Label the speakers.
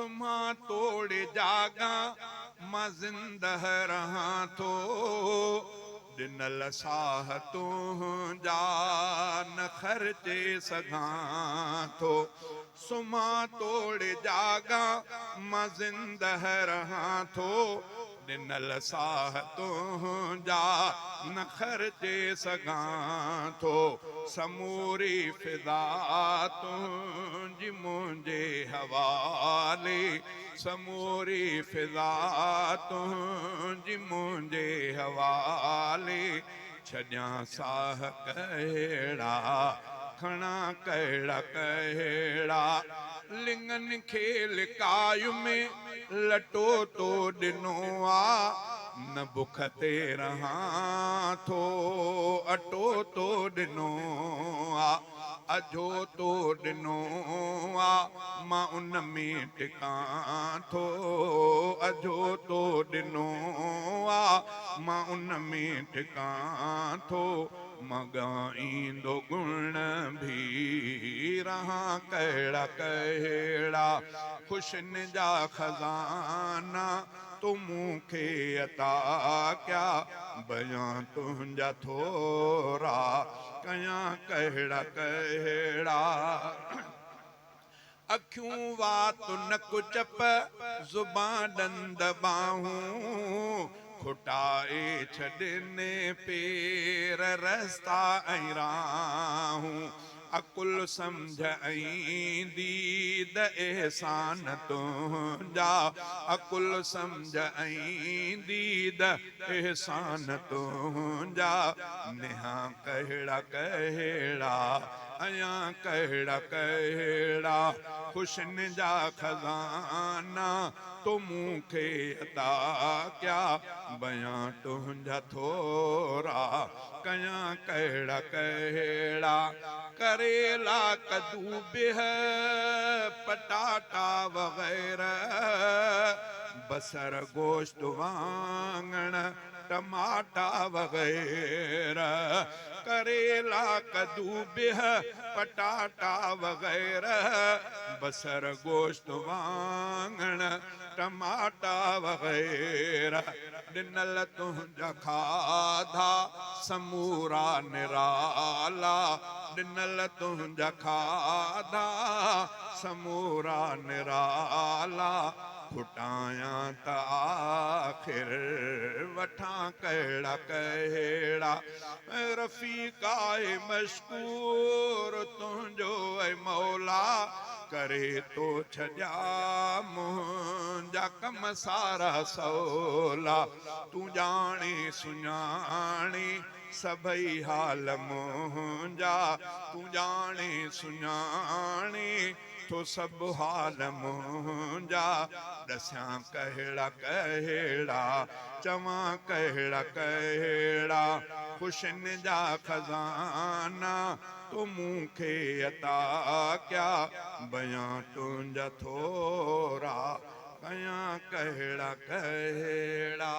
Speaker 1: सुम्हा तोड़ जागा मां ज़िंदह रहां थो, ॾिनल साह तुंहिंजा न ख़र्चे सघां थो। सुम्हा तोड़ जागा मां ज़िंदह रहां थो, ॾिनल साह तुंहिंजा न ख़र्चे सघां थो। समूरी फिदा तुंहिंजी मुंहिंजे हवाले, समूरी फिदा तुंहिंजी मुंहिंजे हवाले। छॾियां साह कहिड़ा खणा कहिड़ा कहिड़ा, लिङनि खे लिकायु में लटो तो ॾिनो आ, न बुख ते रहां थो अटो तो ॾिनो आ। अझो तो ॾिनो आ मां उन में टिकां थो, अझो तो ॾिनो आ मां उन में टिकां थो। मॻाईंदो गुण भी रहां कहिड़ा कहिड़ा, ख़ुशियुनि जा खज़ाना तूं मूंखे अता कया, बयां तुंहिंजा थोरा कयां कहिड़ा कहिड़ा। अखियूं वात नकु चप ज़ुबान ॾंद ॿाहूं, खुटाए छॾने पेर रस्ता ऐं राहूं। अकुल सम्झ ऐं दीद एहसान तुंहिंजा, अकुल सम्झ ऐं दीद एहसान तुंहिंजा। नेहा कहिड़ा कहिड़ा अयां कहिड़ा कहिड़ा, ख़ुशियुनि जा खज़ाना तो मूंखे अता कया, बयां तुंहिंजा थोरा कयां कहिड़ा कहिड़ा। करेला कद्दू बिह पटाटा वग़ैरह, बसर गोश्त वाङण टमाटा वग़ैरह। करेला कद्दू बिह पटाटा वग़ैरह, बसर गोश्त वाङण टमाटा वग़ैरह। ॾिनल तुंहिंजा खाधा समूरा निराला, ॾिनल तुंहिंजा खाधा समूरा निराला। फुटायां त आख़िर वठां कहिड़ा कहिड़ा, रफ़ीक़ आहे मशकूर तुंहिंजो ऐं मौला, करे तो छॾिया मुंहिंजा कम सारा सवला। तूं ॼाणे सुञाणे सभई हाल मुंहिंजा, तूं ॼाणे सुञाणे तो सभु हाल मुंहिंजा। ॾसियां कहिड़ा कहिड़ा चवां कहिड़ा कहिड़ा, ख़ुशियुनि जा खज़ाना तो मूंखे अता कया, बयां तुंहिंजा थोरा कयां कहिड़ा कहिड़ा।